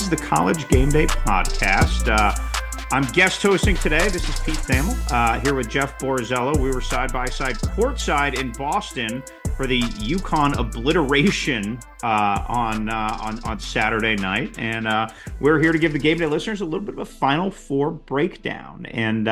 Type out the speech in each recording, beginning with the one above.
is the College Game Day podcast. I'm guest hosting today. This is Pete Thamel here with Jeff Borzello. We were side by side courtside in Boston for the UConn obliteration on Saturday night, and we're here to give the Game Day listeners a little bit of a Final Four breakdown. And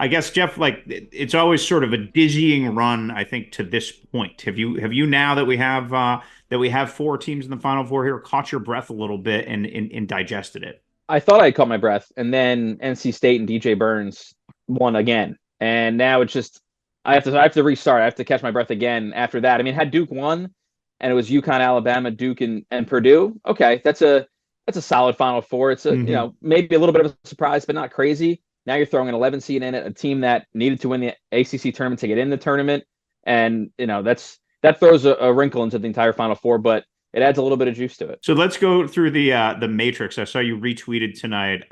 I guess, Jeff, like, it's always sort of a dizzying run, I think, to this point. Have you now that we have four teams in the Final Four here, caught your breath a little bit and digested it? I thought I caught my breath, and then NC State and DJ Burns won again, and now it's just I have to restart. I have to catch my breath again after that. I mean, had Duke won, and it was UConn, Alabama, Duke, and Purdue. Okay, that's a solid Final Four. It's maybe a little bit of a surprise, but not crazy. Now you're throwing an 11 seed in it, a team that needed to win the ACC tournament to get in the tournament, and that throws a wrinkle into the entire Final Four, but it adds a little bit of juice to it. So let's go through the matrix. I saw you retweeted tonight.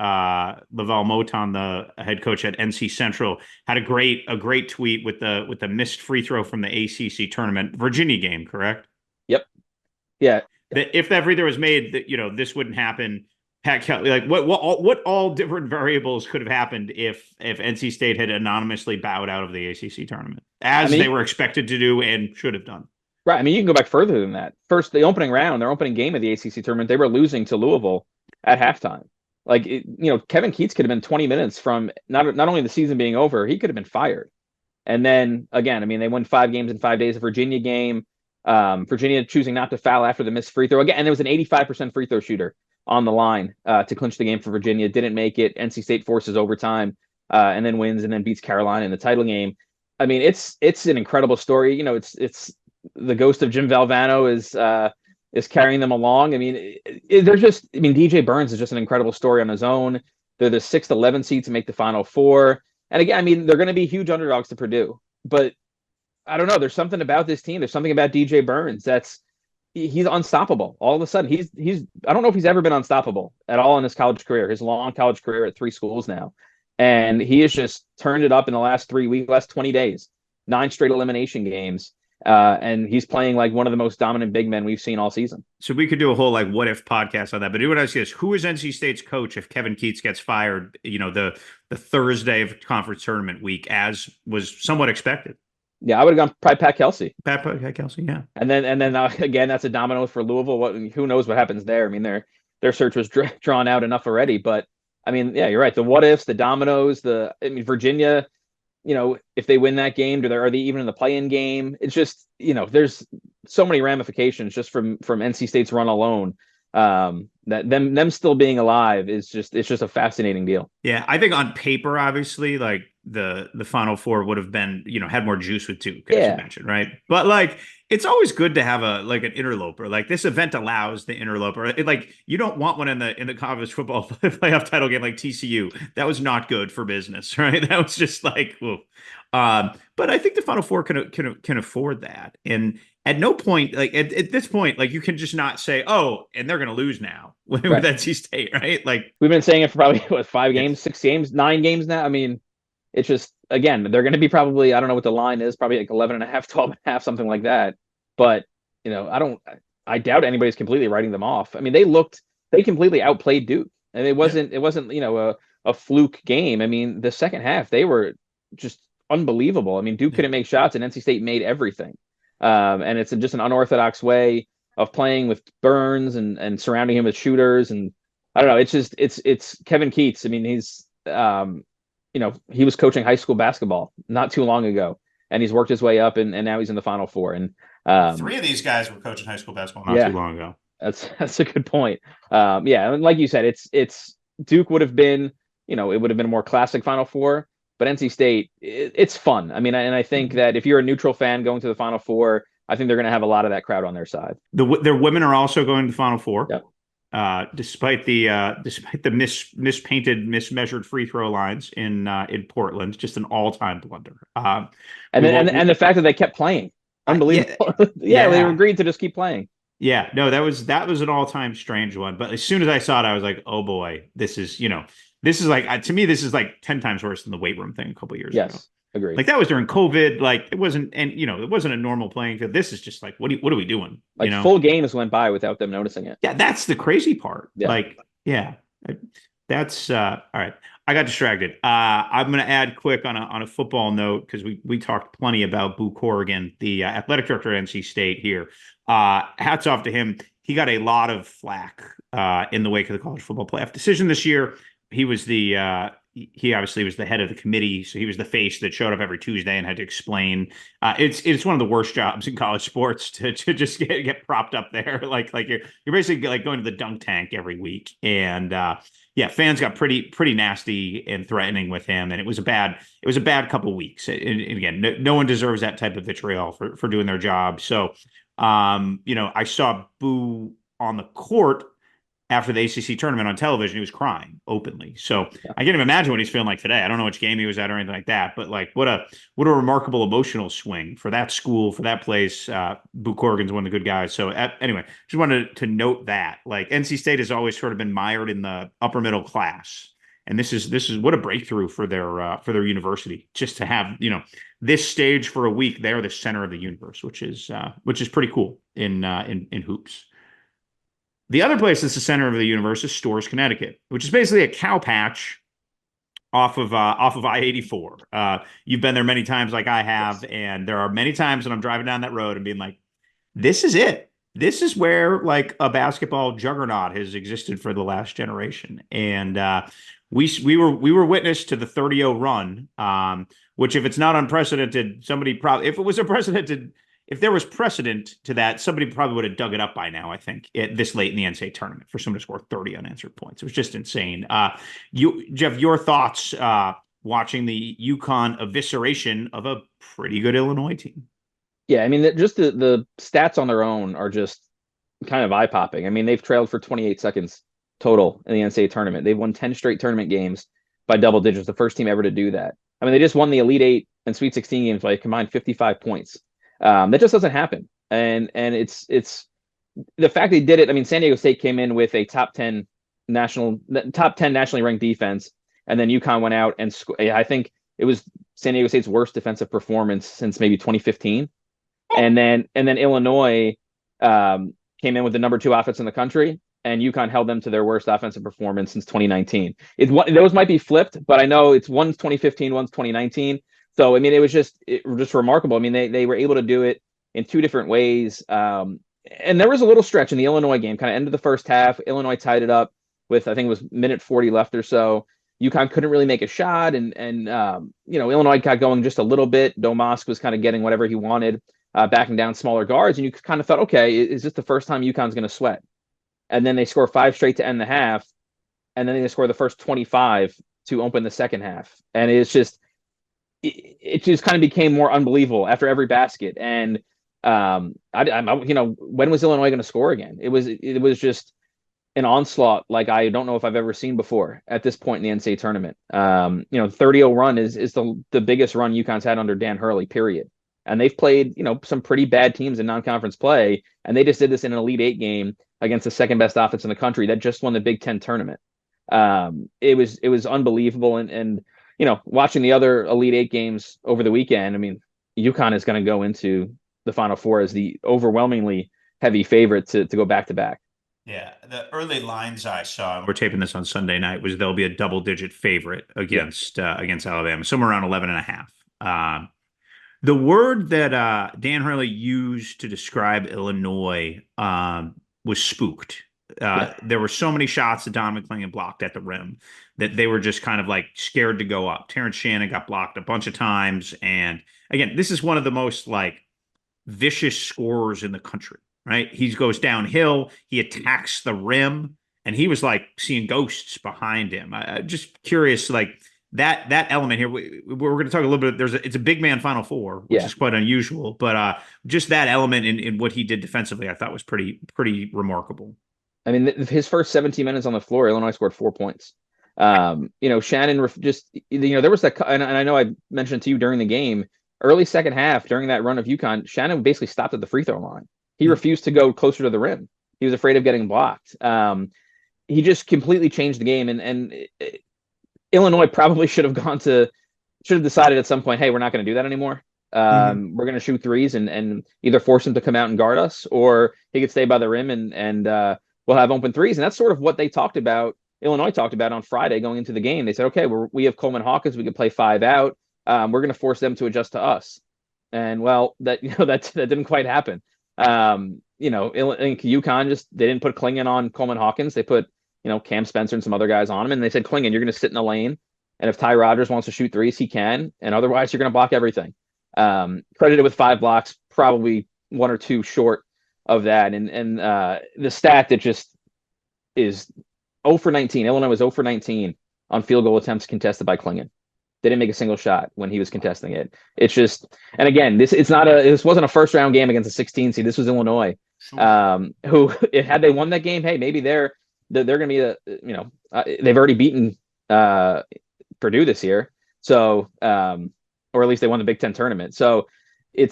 Laval Moton, the head coach at NC Central, had a great tweet with the missed free throw from the ACC tournament Virginia game. Correct? Yep. Yeah. If that free throw was made, this wouldn't happen. Pat Kelly, like what all different variables could have happened if NC State had anonymously bowed out of the ACC tournament, as they were expected to do and should have done. Right. I mean, you can go back further than that. First, the opening round, their opening game of the ACC tournament, they were losing to Louisville at halftime. Like, Kevin Keatts could have been 20 minutes from not only the season being over, he could have been fired. And then again, I mean, they won 5 games in 5 days. A Virginia game, Virginia choosing not to foul after the missed free throw again. And there was an 85% free throw shooter on the line to clinch the game for Virginia. Didn't make it. NC State forces overtime and then wins and then beats Carolina in the title game. I mean, it's an incredible story. It's the ghost of Jim Valvano is carrying them along. I mean, DJ Burns is just an incredible story on his own. They're the 6th, 11 seed to make the Final Four. And again, I mean, they're going to be huge underdogs to Purdue. But I don't know. There's something about this team. There's something about DJ Burns he's unstoppable. All of a sudden, he's I don't know if he's ever been unstoppable at all in his college career, his long college career at 3 schools now. And he has just turned it up in the last 3 weeks, last 20 days, 9 straight elimination games. And he's playing like one of the most dominant big men we've seen all season. So we could do a whole what if podcast on that. But what I say is, who is NC State's coach if Kevin Keatts gets fired? The Thursday of conference tournament week, as was somewhat expected. Yeah, I would have gone probably Pat Kelsey. Pat Kelsey, yeah. And then again, that's a domino for Louisville. Who knows what happens there? I mean, their search was drawn out enough already. But I mean, yeah, you're right. The what ifs, the dominoes, Virginia. If they win that game, are they even in the play-in game? It's just, there's so many ramifications just from NC State's run alone. That them still being alive it's just a fascinating deal. Yeah, I think on paper, obviously, like the Final Four would have been, had more juice with Duke, as you mentioned, right? But it's always good to have an interloper. Like, this event allows the interloper. You don't want one in the college football playoff title game like TCU. That was not good for business, right? That was just whoa. But I think the Final Four can afford that. And at no point, at this point, you can just not say, oh, and they're going to lose now with NC State, right? We've been saying it for probably 5 games, 6 games, 9 games now. I mean, it's just, again, they're going to be probably, I don't know what the line is, probably 11.5, 12.5, something like that. But, I doubt anybody's completely writing them off. I mean, they completely outplayed Duke, and it wasn't, a fluke game. I mean, the second half, they were just unbelievable. I mean, Duke couldn't make shots, and NC State made everything. And it's just an unorthodox way of playing with Burns and surrounding him with shooters. And I don't know. It's just, it's Kevin Keatts. I mean, he's, he was coaching high school basketball not too long ago, and he's worked his way up, and now he's in the Final Four. And 3 of these guys were coaching high school basketball not too long ago. That's a good point. And like you said, it's Duke would have been, it would have been a more classic Final Four, but NC State, it's fun. I mean, and I think that if you're a neutral fan going to the Final Four, I think they're going to have a lot of that crowd on their side. Their women are also going to the Final Four. Yep. Despite the mispainted, mismeasured free throw lines in Portland, just an all-time blunder. And the fact that they kept playing, unbelievable. They agreed to just keep playing. Yeah, no, that was an all-time strange one. But as soon as I saw it, I was like, oh boy, this is to me, this is 10 times worse than the weight room thing a couple of years ago. Yes, agreed. That was during COVID. It wasn't a normal playing field. This is just what are we doing? Full games went by without them noticing it. Yeah, that's the crazy part. Yeah. Yeah, that's all right. I got distracted. I'm going to add quick on a football note because we talked plenty about Boo Corrigan, the athletic director at NC State here. Hats off to him. He got a lot of flack in the wake of the college football playoff decision this year. He was he obviously was the head of the committee, so he was the face that showed up every Tuesday and had to explain. It's one of the worst jobs in college sports to just get propped up there, like you're basically like going to the dunk tank every week. And yeah, fans got pretty nasty and threatening with him, and it was a bad couple of weeks. And again, no one deserves that type of vitriol for doing their job. So, I saw Boo on the court after the ACC tournament on television. He was crying openly. So Yeah. I can't even imagine what he's feeling like today. I don't know which game he was at or anything like that, but like what a remarkable emotional swing for that school, for that place. Boo Corrigan's one of the good guys. So anyway, just wanted to note that like NC State has always sort of been mired in the upper middle class. And this is what a breakthrough for their university, just to have, this stage for a week. They're the center of the universe, which is pretty cool in hoops. The other place that's the center of the universe is Storrs, Connecticut, which is basically a cow patch off of I-84. You've been there many times, like I have, and there are many times when I'm driving down that road and being like, "This is it. This is where like a basketball juggernaut has existed for the last generation." And we were witness to the 30-0 run, which if it's not unprecedented, somebody probably if there was precedent to that, somebody probably would have dug it up by now, I think, this late in the NCAA tournament for someone to score 30 unanswered points. It was just insane. Jeff, your thoughts watching the UConn evisceration of a pretty good Illinois team? Yeah, I mean, just the stats on their own are just kind of eye-popping. I mean, they've trailed for 28 seconds total in the NCAA tournament. They've won 10 straight tournament games by double digits, the first team ever to do that. I mean, they just won the Elite Eight and Sweet 16 games by a combined 55 points. That just doesn't happen. And it's the fact they did it. I mean, San Diego State came in with a top 10 nationally ranked defense, and then UConn went out and I think it was San Diego State's worst defensive performance since maybe 2015. And then Illinois came in with the number 2 offense in the country, and UConn held them to their worst offensive performance since 2019. Those might be flipped, but I know one's 2015, one's 2019. So, I mean, it was just remarkable. I mean, they were able to do it in 2 different ways. And there was a little stretch in the Illinois game, kind of end of the first half. Illinois tied it up with, I think it was minute 40 left or so. UConn couldn't really make a shot. And Illinois got going just a little bit. Domask was kind of getting whatever he wanted, backing down smaller guards. And you kind of thought, okay, is this the first time UConn's going to sweat? And then they score 5 straight to end the half. And then they score the first 25 to open the second half. And it just kind of became more unbelievable after every basket. And when was Illinois going to score again? It was just an onslaught like I don't know if I've ever seen before at this point in the NCAA tournament. 30-0 run is the biggest run UConn's had under Dan Hurley, period. And they've played, some pretty bad teams in non-conference play, and they just did this in an Elite Eight game against the second best offense in the country that just won the Big Ten tournament. It was unbelievable, and watching the other Elite Eight games over the weekend, I mean, UConn is going to go into the Final Four as the overwhelmingly heavy favorite to go back to back. Yeah, the early lines I saw, we're taping this on Sunday night, was they'll be a double-digit favorite against Alabama, somewhere around 11.5. The word that Dan Hurley used to describe Illinois was spooked. There were so many shots that Donovan Clingan blocked at the rim that they were just kind of like scared to go up. Terrence Shannon got blocked a bunch of times. And again, this is one of the most like vicious scorers in the country, right? He goes downhill, he attacks the rim, and he was like seeing ghosts behind him. Just curious, like that element here. We're going to talk a little bit. It's a big man Final Four, which is quite unusual, but just that element in what he did defensively, I thought was pretty remarkable. I mean, his first 17 minutes on the floor, Illinois scored 4 points. Shannon there was that, and I know I mentioned to you during the game, early second half during that run of UConn, Shannon basically stopped at the free throw line. He refused to go closer to the rim. He was afraid of getting blocked. He just completely changed the game, and Illinois probably should have decided at some point, hey, we're not going to do that anymore. We're going to shoot threes and either force him to come out and guard us, or he could stay by the rim and we'll have open threes. And that's sort of what they talked about. Illinois talked about on Friday going into the game. They said, okay, we have Coleman Hawkins. We can play 5 out. We're going to force them to adjust to us. And well, that didn't quite happen. UConn they didn't put Clingan on Coleman Hawkins. They put, Cam Spencer and some other guys on him. And they said, Clingan, you're going to sit in the lane. And if Ty Rodgers wants to shoot threes, he can. And otherwise, you're going to block everything. Credited with 5 blocks, probably 1 or 2 short of that. And the stat that just is 0 for 19. Illinois was 0 for 19 on field goal attempts contested by Clingan. They didn't make a single shot when he was contesting it. It's just, and again, this wasn't a first round game against a 16 seed. This was Illinois, who had they won that game, hey, maybe they're going to be they've already beaten Purdue this year, so or at least they won the Big Ten tournament. So I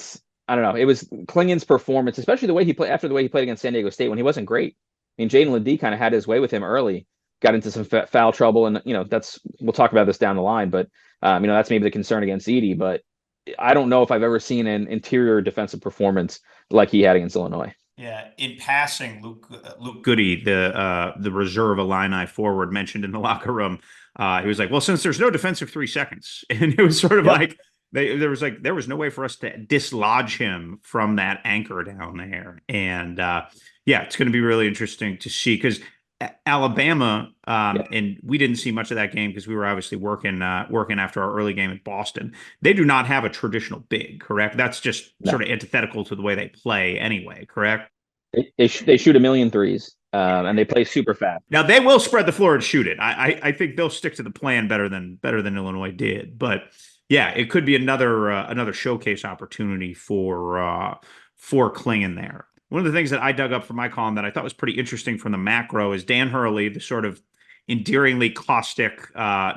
don't know. It was Clingan's performance, especially the way he played against San Diego State when he wasn't great. I mean, Jaden Ledee kind of had his way with him early, got into some foul trouble, and we'll talk about this down the line, but that's maybe the concern against Edey. But I don't know if I've ever seen an interior defensive performance like he had against Illinois. Yeah, in passing, Luke Goody, the reserve Illini forward, mentioned in the locker room, he was like, "Well, since there's no defensive 3 seconds," and it was sort of like there was no way for us to dislodge him from that anchor down there, and it's going to be really interesting to see because Alabama, and we didn't see much of that game because we were obviously working after our early game at Boston. They do not have a traditional big, correct? That's just sort of antithetical to the way they play anyway, correct? They shoot a million threes, and they play super fast. Now they will spread the floor and shoot it. I think they'll stick to the plan better than Illinois did. But yeah, it could be another showcase opportunity for Clingan there. One of the things that I dug up for my column that I thought was pretty interesting from the macro is Dan Hurley, the sort of endearingly caustic,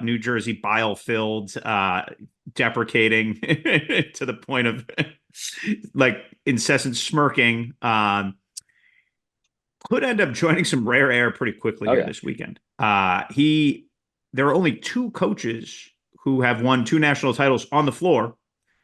New Jersey bile-filled, deprecating to the point of like incessant smirking, could end up joining some rare air pretty quickly this weekend. There are only 2 coaches who have won 2 national titles on the floor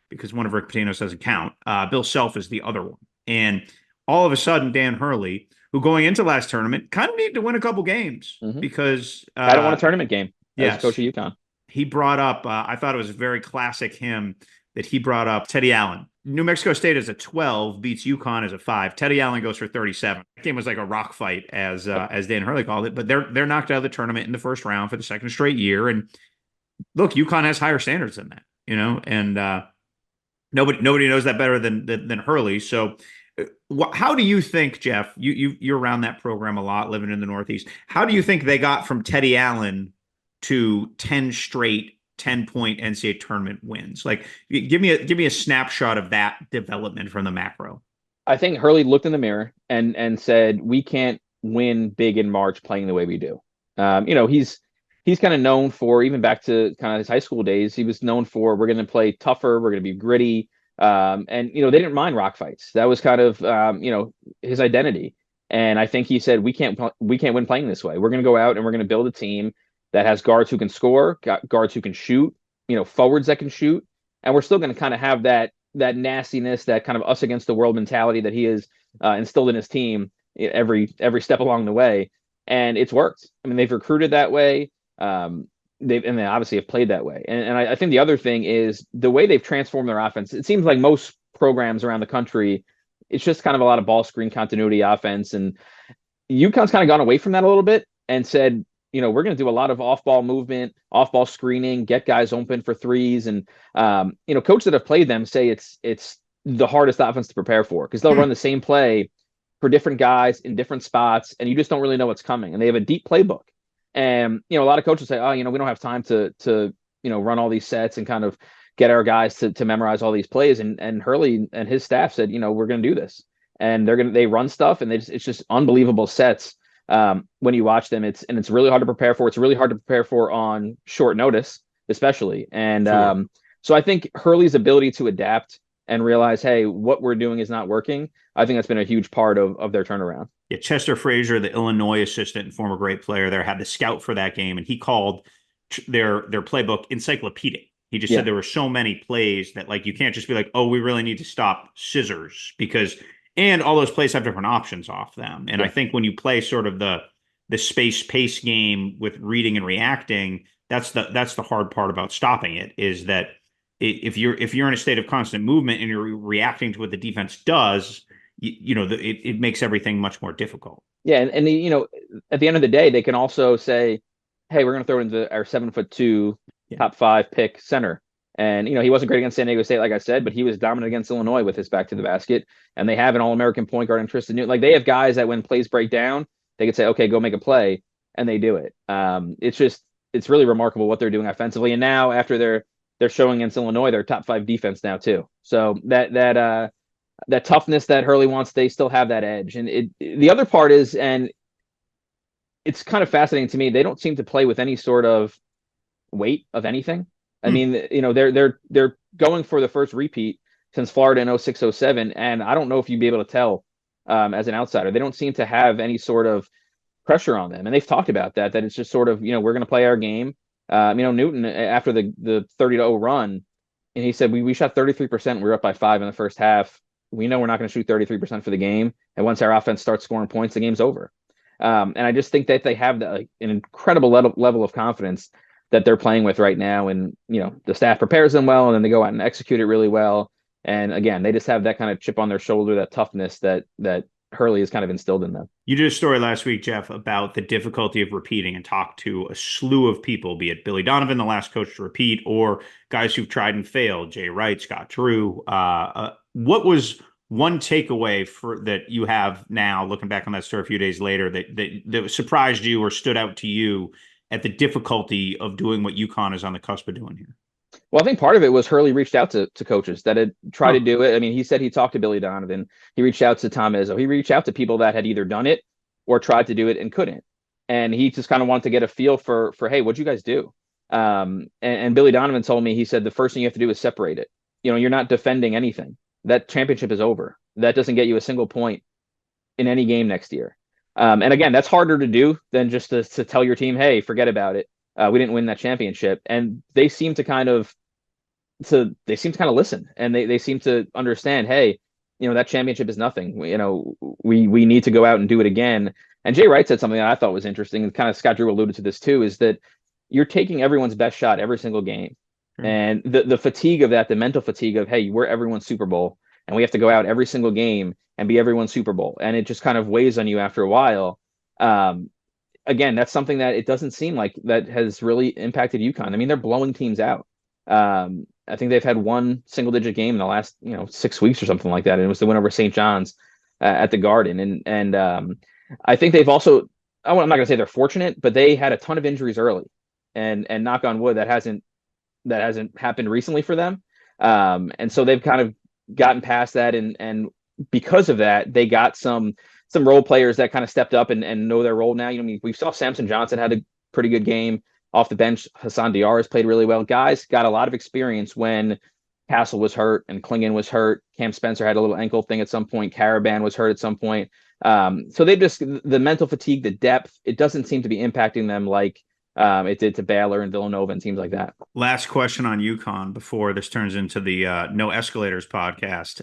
because one of Rick Pitino's doesn't count. Bill Self is the other one. And all of a sudden, Dan Hurley, who going into last tournament, kind of needed to win a couple games because I don't want a tournament game as coach of UConn. He brought up, I thought it was very classic him that he brought up Teddy Allen. New Mexico State as a 12 beats UConn as a 5. Teddy Allen goes for 37. That game was like a rock fight, as Dan Hurley called it. But they're knocked out of the tournament in the first round for the second straight year. And look, UConn has higher standards than that, and nobody knows that better than Hurley. So. How do you think, Jeff, you're around that program a lot, living in the Northeast. How do you think they got from Teddy Allen to 10 straight 10-point NCAA tournament wins? Like, give me a snapshot of that development from the macro. I think Hurley looked in the mirror and said, we can't win big in March playing the way we do. He's kind of known for, even back to kind of his high school days, he was known for, we're going to play tougher, we're going to be gritty. And they didn't mind rock fights. That was kind of his identity. And I think he said we can't win playing this way. We're going to go out and we're going to build a team that has guards who can score, guards who can shoot, forwards that can shoot, and we're still going to kind of have that nastiness, that kind of us against the world mentality that he has instilled in his team every step along the way. And it's worked. I mean, they've recruited that way. They obviously have played that way. And I think the other thing is the way they've transformed their offense. It seems like most programs around the country, it's just kind of a lot of ball screen continuity offense. And UConn's kind of gone away from that a little bit and said, we're going to do a lot of off-ball movement, off-ball screening, get guys open for threes. And, coaches that have played them say it's the hardest offense to prepare for because they'll run the same play for different guys in different spots, and you just don't really know what's coming. And they have a deep playbook. And, a lot of coaches say, we don't have time to run all these sets and kind of get our guys to memorize all these plays. And Hurley and his staff said, we're going to do this. And they run stuff, and it's just unbelievable sets. When you watch them, it's really hard to prepare for. It's really hard to prepare for on short notice, especially. And sure. So I think Hurley's ability to adapt and realize, hey, what we're doing is not working, I think that's been a huge part of their turnaround. Yeah, Chester Frazier, the Illinois assistant and former great player there, had the scout for that game, and he called their playbook encyclopedic. He just said there were so many plays that, like, you can't just be like, oh, we really need to stop scissors, because And all those plays have different options off them. And Yeah. I think when you play sort of the space pace game with reading and reacting, that's the hard part about stopping it, is that if you're in a state of constant movement and you're reacting to what the defense does, it makes everything much more difficult. Yeah, and at the end of the day, they can also say, "Hey, we're going to throw it into our 7'2", top 5 pick center." And he wasn't great against San Diego State, like I said, but he was dominant against Illinois with his back to the basket. And they have an All-American point guard in Tristan Newton. Like, they have guys that when plays break down, they could say, "Okay, go make a play," and they do it. It's really remarkable what they're doing offensively. And now after they're showing against Illinois, they're top 5 defense now too. So that toughness that Hurley wants, they still have that edge. And the other part is, and it's kind of fascinating to me, they don't seem to play with any sort of weight of anything. I mean, they're going for the first repeat since Florida in 06-07, and I don't know if you'd be able to tell as an outsider. They don't seem to have any sort of pressure on them, and they've talked about that it's just sort of, we're going to play our game. Newton, after the 30-0 run, and he said we shot 33%. We were up by 5 in the first half. We know we're not going to shoot 33% for the game, and once our offense starts scoring points, the game's over. And I just think that they have an incredible level of confidence that they're playing with right now, and the staff prepares them well, and then they go out and execute it really well. And again, they just have that kind of chip on their shoulder, that toughness that Hurley has kind of instilled in them. You did a story last week, Jeff, about the difficulty of repeating, and talked to a slew of people, be it Billy Donovan, the last coach to repeat, or guys who've tried and failed, Jay Wright, Scott Drew. What was one takeaway that you have now, looking back on that story a few days later, that surprised you or stood out to you at the difficulty of doing what UConn is on the cusp of doing here? Well, I think part of it was Hurley reached out to coaches that had tried to do it. I mean, he said he talked to Billy Donovan. He reached out to Tom Izzo. He reached out to people that had either done it or tried to do it and couldn't. And he just kind of wanted to get a feel for hey, what'd you guys do? And Billy Donovan told me, he said, the first thing you have to do is separate it. You're not defending anything. That championship is over. That doesn't get you a single point in any game next year. And again, that's harder to do than just to tell your team, hey, forget about it. We didn't win that championship. And they seem to kind of listen, and they seem to understand, hey, that championship is nothing. We need to go out and do it again. And Jay Wright said something that I thought was interesting, and kind of Scott Drew alluded to this too, is that you're taking everyone's best shot every single game. Mm-hmm. And the fatigue of that, the mental fatigue of, hey, we're everyone's Super Bowl, and we have to go out every single game and be everyone's Super Bowl. And it just kind of weighs on you after a while. Again, that's something that it doesn't seem like that has really impacted UConn. I mean, they're blowing teams out. I think they've had one single-digit game in the last 6 weeks or something like that, and it was the win over St. John's at the Garden. And I think they've also, I'm not going to say they're fortunate, but they had a ton of injuries early, and knock on wood, that hasn't happened recently for them. And so they've kind of gotten past that, and because of that, they got some role players that kind of stepped up and know their role now. We saw Samson Johnson had a pretty good game off the bench. Hassan Diarra has played really well. Guys got a lot of experience when Castle was hurt and Clingan was hurt. Cam Spencer had a little ankle thing at some point. Caravan was hurt at some point. So they've just, the mental fatigue, the depth, it doesn't seem to be impacting them like it did to Baylor and Villanova and teams like that. Last question on UConn before this turns into the No Escalators podcast.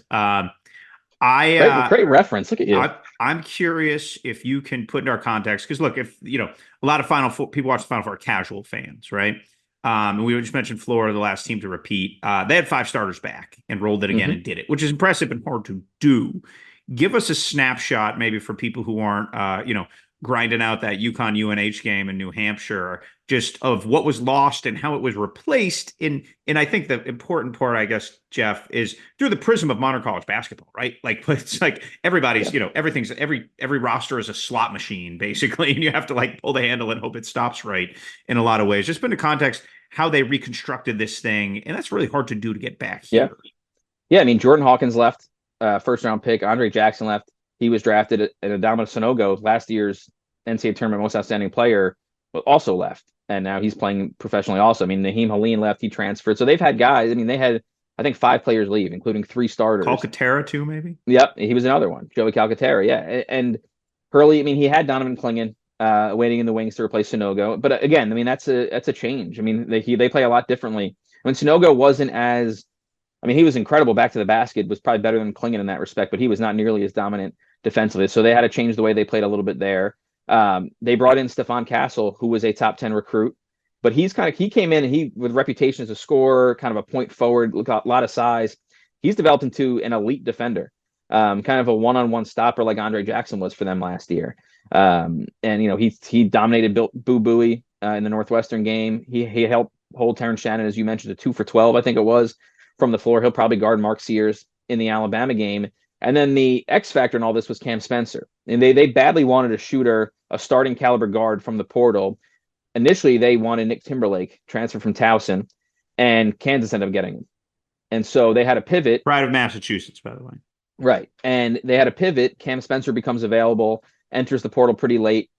Great reference. Look at you. I'm curious if you can put into our context, because look, if a lot of Final Four people watch the Final Four are casual fans, right? And we just mentioned Florida, the last team to repeat. They had 5 starters back and rolled it again and did it, which is impressive and hard to do. Give us a snapshot, maybe for people who aren't, grinding out that UConn UNH game in New Hampshire, just of what was lost and how it was replaced. And I think the important part, I guess, Jeff, is through the prism of modern college basketball, right? Like, it's like everybody's, everything's, every roster is a slot machine, basically, and you have to like pull the handle and hope it stops right in a lot of ways. Just put into context how they reconstructed this thing, and that's really hard to do to get back here. Yeah. I mean, Jordan Hawkins left, first round pick. Andre Jackson left. He was drafted, and Adama Sanogo, last year's NCAA tournament most outstanding player, also left, and now he's playing professionally also. I mean, Naheem Halim left, he transferred. So they've had guys. I mean, they had, I think, 5 players leave, including 3 starters. Calcaterra too, maybe? Yep, he was another one. Joey Calcaterra, yeah. And Hurley, I mean, he had Donovan Clingan waiting in the wings to replace Sanogo. But again, I mean, that's a change. I mean, they play a lot differently. When Sanogo wasn't as I mean, he was incredible back to the basket, was probably better than Clingan in that respect, but he was not nearly as dominant defensively. So they had to change the way they played a little bit there. They brought in Stephon Castle, who was a top 10 recruit, but he came in and he, with reputation as a scorer, kind of a point forward, a lot of size. He's developed into an elite defender, kind of a one-on-one stopper like Andre Jackson was for them last year. And he dominated Boo Buie in the Northwestern game. He helped hold Terrence Shannon, as you mentioned, to 2 for 12, I think it was, from the floor. He'll probably guard Mark Sears in the Alabama game. And then the X factor in all this was Cam Spencer. And they badly wanted a shooter, a starting caliber guard from the portal. Initially, they wanted Nick Timberlake, transfer from Towson, and Kansas ended up getting him. And so they had a pivot. Pride of Massachusetts, by the way. Right. And they had a pivot. Cam Spencer becomes available, enters the portal pretty late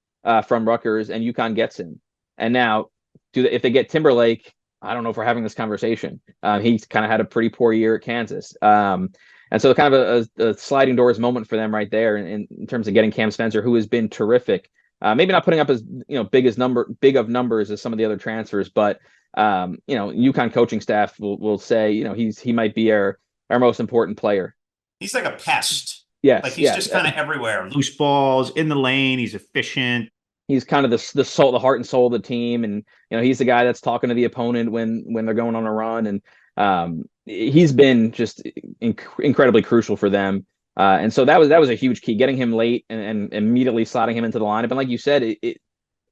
from Rutgers, and UConn gets him. And now, if they get Timberlake, I don't know if we're having this conversation. He's kind of had a pretty poor year at Kansas. And so kind of a sliding doors moment for them right there in terms of getting Cam Spencer, who has been terrific. Maybe not putting up as big of numbers as some of the other transfers, but UConn coaching staff will say he might be our most important player. He's like a pest. Yes, like he's just kind of everywhere. Loose balls in the lane. He's efficient. He's kind of the heart and soul of the team, and he's the guy that's talking to the opponent when they're going on a run, and he's been just incredibly crucial for them. And so that was a huge key, getting him late and immediately slotting him into the lineup. And like you said,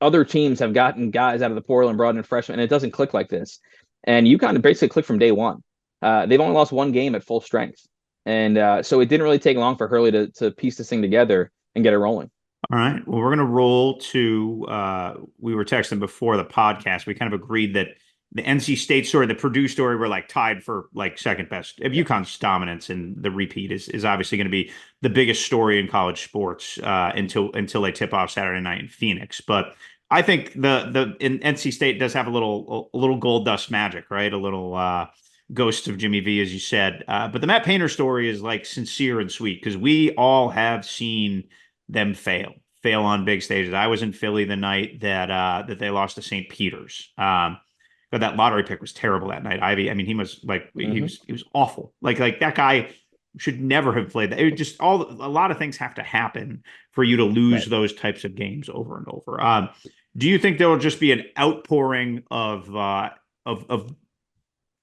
other teams have gotten guys out of the portal and brought in freshmen, and it doesn't click like this. And UConn basically clicked from day one. They've only lost one game at full strength, and so it didn't really take long for Hurley to piece this thing together and get it rolling. All right. Well, we're going to roll to, we were texting before the podcast. We kind of agreed that the NC State story, the Purdue story, were like tied for like second best. If UConn's dominance and the repeat is obviously going to be the biggest story in college sports until they tip off Saturday night in Phoenix. But I think in NC State does have a little gold dust magic, right? A little ghost of Jimmy V, as you said. But the Matt Painter story is like sincere and sweet because we all have seen them fail on big stages. I was in Philly the night that they lost to St. Peter's. But that lottery pick was terrible that night. Ivy, I mean, he was like, he was awful. Like that guy should never have played that. It just a lot of things have to happen for you to lose those types of games over and over. Do you think there will just be an outpouring of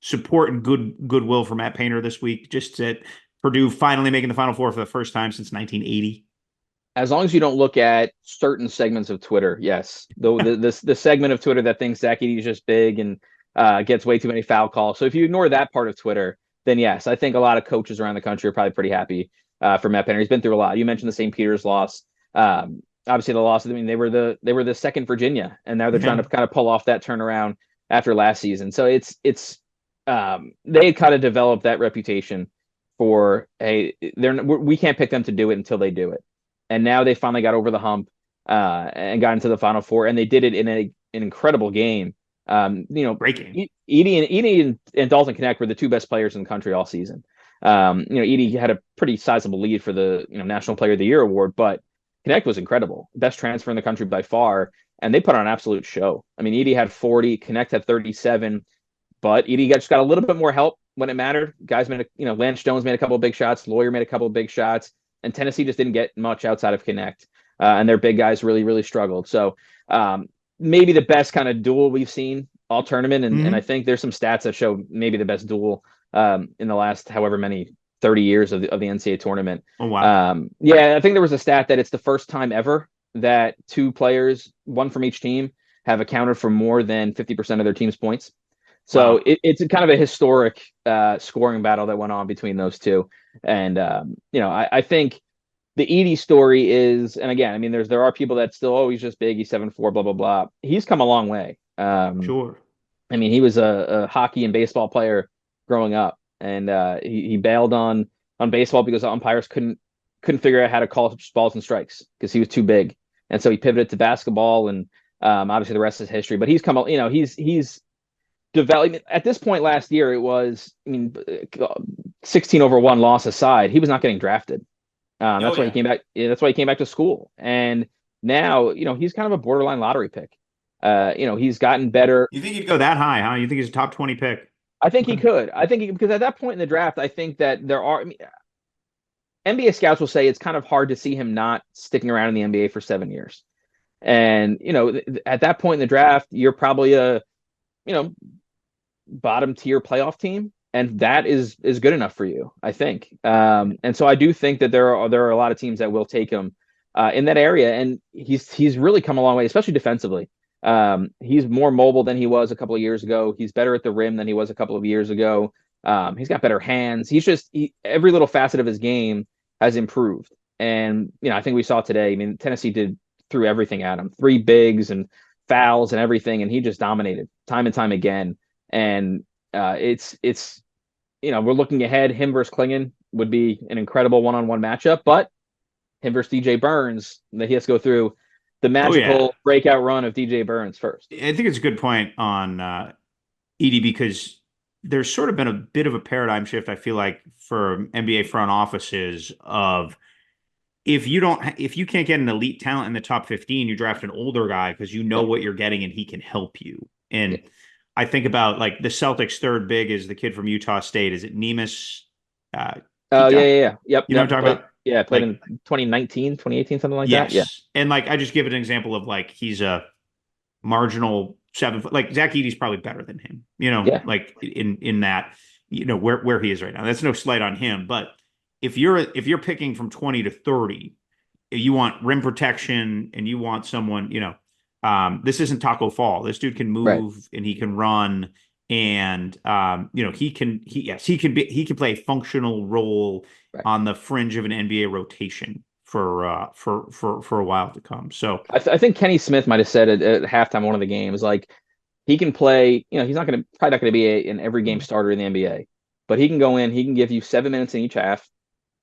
support and goodwill for Matt Painter this week? Just at Purdue finally making the Final Four for the first time since 1980. As long as you don't look at certain segments of Twitter, yes. The segment of Twitter that thinks Zach Edey is just big and gets way too many foul calls. So if you ignore that part of Twitter, then yes, I think a lot of coaches around the country are probably pretty happy for Matt Painter. He's been through a lot. You mentioned the St. Peter's loss. Obviously, the loss. I mean, they were the second Virginia, and now they're trying to kind of pull off that turnaround after last season. So they kind of developed that reputation for we can't pick them to do it until they do it. And now they finally got over the hump and got into the Final Four, and they did it in an incredible game. Great game. Edey and Dalton Knecht were the two best players in the country all season. Edey had a pretty sizable lead for the National Player of the Year award, but Knecht was incredible, best transfer in the country by far, and they put on an absolute show. I mean, Edey had 40, Knecht had 37, but Edey just got a little bit more help when it mattered. Guys made Lance Jones made a couple of big shots, Lawyer made a couple of big shots. And Tennessee just didn't get much outside of Knecht. And their big guys really, really struggled. So maybe the best kind of duel we've seen all tournament. And I think there's some stats that show maybe the best duel in the last however many 30 years of the NCAA tournament. Oh, wow. I think there was a stat that it's the first time ever that two players, one from each team, have accounted for more than 50% of their team's points. So wow. It's kind of a historic scoring battle that went on between those two. And, I think the Edey story is, and again, I mean, there are people that still, he's just big, he's 7'4", blah, blah, blah. He's come a long way. Sure. I mean, he was a hockey and baseball player growing up, and he bailed on baseball because umpires couldn't figure out how to call balls and strikes because he was too big. And so he pivoted to basketball, and obviously the rest is history. But he's come, he's developing. At this point last year, it was, 16-1 loss aside, he was not getting drafted. That's why he came back. That's why he came back to school. And now, he's kind of a borderline lottery pick. He's gotten better. You think he'd go that high, huh? You think he's a top 20 pick? I think he could. Because at that point in the draft, I think that there are. I mean, NBA scouts will say it's kind of hard to see him not sticking around in the NBA for 7 years. And at that point in the draft, you're probably a bottom tier playoff team, and that is good enough for you, I think. And so I do think that there are a lot of teams that will take him in that area, and he's really come a long way, especially defensively. He's more mobile than he was a couple of years ago. He's better at the rim than he was a couple of years ago. He's got better hands. Every little facet of his game has improved. And, I think we saw today, I mean, Tennessee threw everything at him, 3 bigs and fouls and everything. And he just dominated time and time again. And we're looking ahead. Him versus Clingan would be an incredible one-on-one matchup, but him versus DJ Burns, that he has to go through the magical breakout run of DJ Burns first. I think it's a good point on Edey, because there's sort of been a bit of a paradigm shift, I feel like, for NBA front offices of if you can't get an elite talent in the top 15, you draft an older guy because you know what you're getting and he can help you. And I think about like the Celtics' third big is the kid from Utah State. Is it Nemus? Yep. You know what I'm talking about? Yeah, played in 2019, 2018, something like that. Yeah. And like I just give an example of like he's a marginal 7 foot. Like Zach Edey's probably better than him, like in that, where he is right now. That's no slight on him, but if you're picking from 20 to 30, you want rim protection and you want someone, this isn't Taco Fall. This dude can move and he can run, and he can play a functional role on the fringe of an NBA rotation for a while to come. So I think Kenny Smith might have said at halftime one of the games, like, he can play. He's probably not going to be an every game starter in the NBA, but he can go in. He can give you 7 minutes in each half,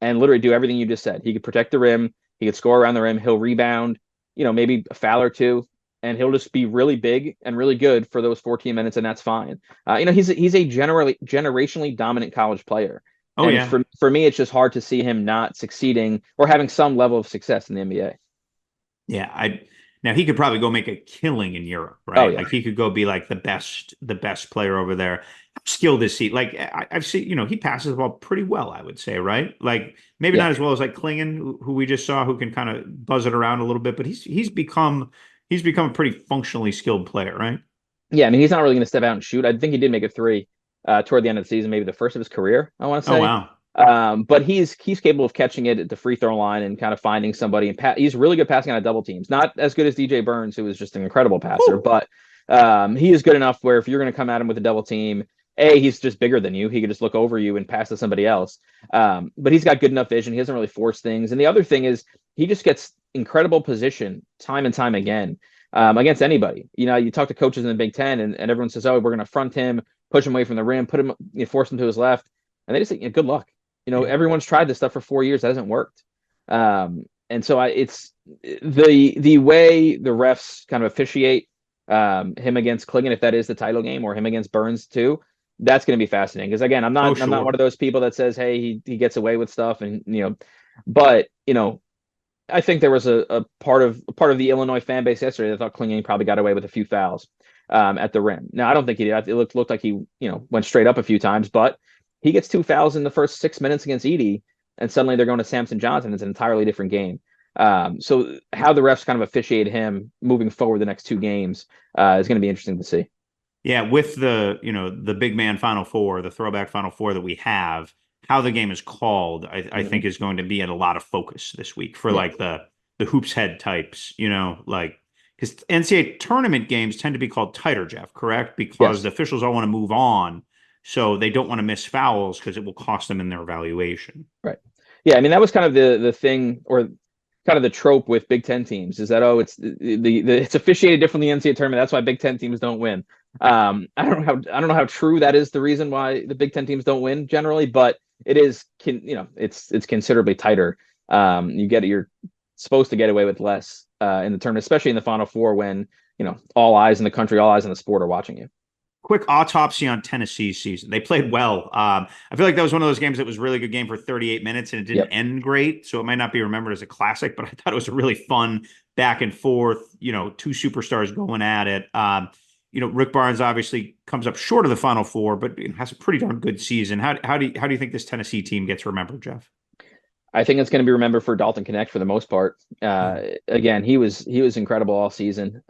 and literally do everything you just said. He could protect the rim. He could score around the rim. He'll rebound. Maybe a foul or two. And he'll just be really big and really good for those 14 minutes, and that's fine. He's a generationally dominant college player. Oh, yeah. For me, it's just hard to see him not succeeding or having some level of success in the NBA. Yeah, now he could probably go make a killing in Europe, right? Oh, yeah. Like he could go be like the best player over there. How skilled is he? Like I've seen, he passes the ball pretty well, I would say, right? Like maybe not as well as like Clingan, who we just saw, who can kind of buzz it around a little bit, but he's become a pretty functionally skilled player, right? Yeah, I mean, he's not really going to step out and shoot. I think he did make a 3 toward the end of the season, maybe the first of his career, I want to say. Oh, wow. But he's capable of catching it at the free throw line and kind of finding somebody. And he's really good passing out of double teams. Not as good as DJ Burns, who is just an incredible passer, but he is good enough where if you're going to come at him with a double team, he's just bigger than you. He could just look over you and pass to somebody else. But he's got good enough vision. He doesn't really force things. And the other thing is he just gets incredible position time and time again. Against anybody. You talk to coaches in the Big Ten and everyone says, we're going to front him, push him away from the rim, put him, force him to his left. And they just say, good luck. Everyone's tried this stuff for 4 years. That hasn't worked. And so it's the way the refs kind of officiate him against Clingan, if that is the title game, or him against Burns too, that's going to be fascinating. Because again, I'm not one of those people that says, hey, he gets away with stuff. And, but, I think there was a part of the Illinois fan base yesterday that thought Clingan probably got away with a few fouls at the rim. Now, I don't think he did. It looked like he went straight up a few times, but he gets 2 fouls in the first 6 minutes against Edey, and suddenly they're going to Samson Johnson. It's an entirely different game. So how the refs kind of officiate him moving forward the next 2 games is going to be interesting to see. Yeah, with the big man Final Four, the throwback Final Four that we have, how the game is called, I think is going to be at a lot of focus this week for like the hoops head types, like, because NCAA tournament games tend to be called tighter, Jeff, correct? Because the officials all want to move on, so they don't want to miss fouls because it will cost them in their evaluation. Right. Yeah, I mean, that was kind of the thing, or kind of the trope with Big Ten teams is that, it's officiated differently in the NCAA tournament. That's why Big Ten teams don't win. I don't know how true that is, the reason why the Big Ten teams don't win generally, but it is, it's considerably tighter. You're supposed to get away with less in the tournament, especially in the Final Four when, all eyes in the country, all eyes in the sport are watching you. Quick autopsy on Tennessee's season. They played well. I feel like that was one of those games that was a really good game for 38 minutes and it didn't end great. So it might not be remembered as a classic, but I thought it was a really fun back and forth, 2 superstars going at it. Rick Barnes obviously comes up short of the Final Four, but has a pretty darn good season. How do you think this Tennessee team gets remembered, Jeff? I think it's going to be remembered for Dalton Knecht for the most part. Again, he was incredible all season.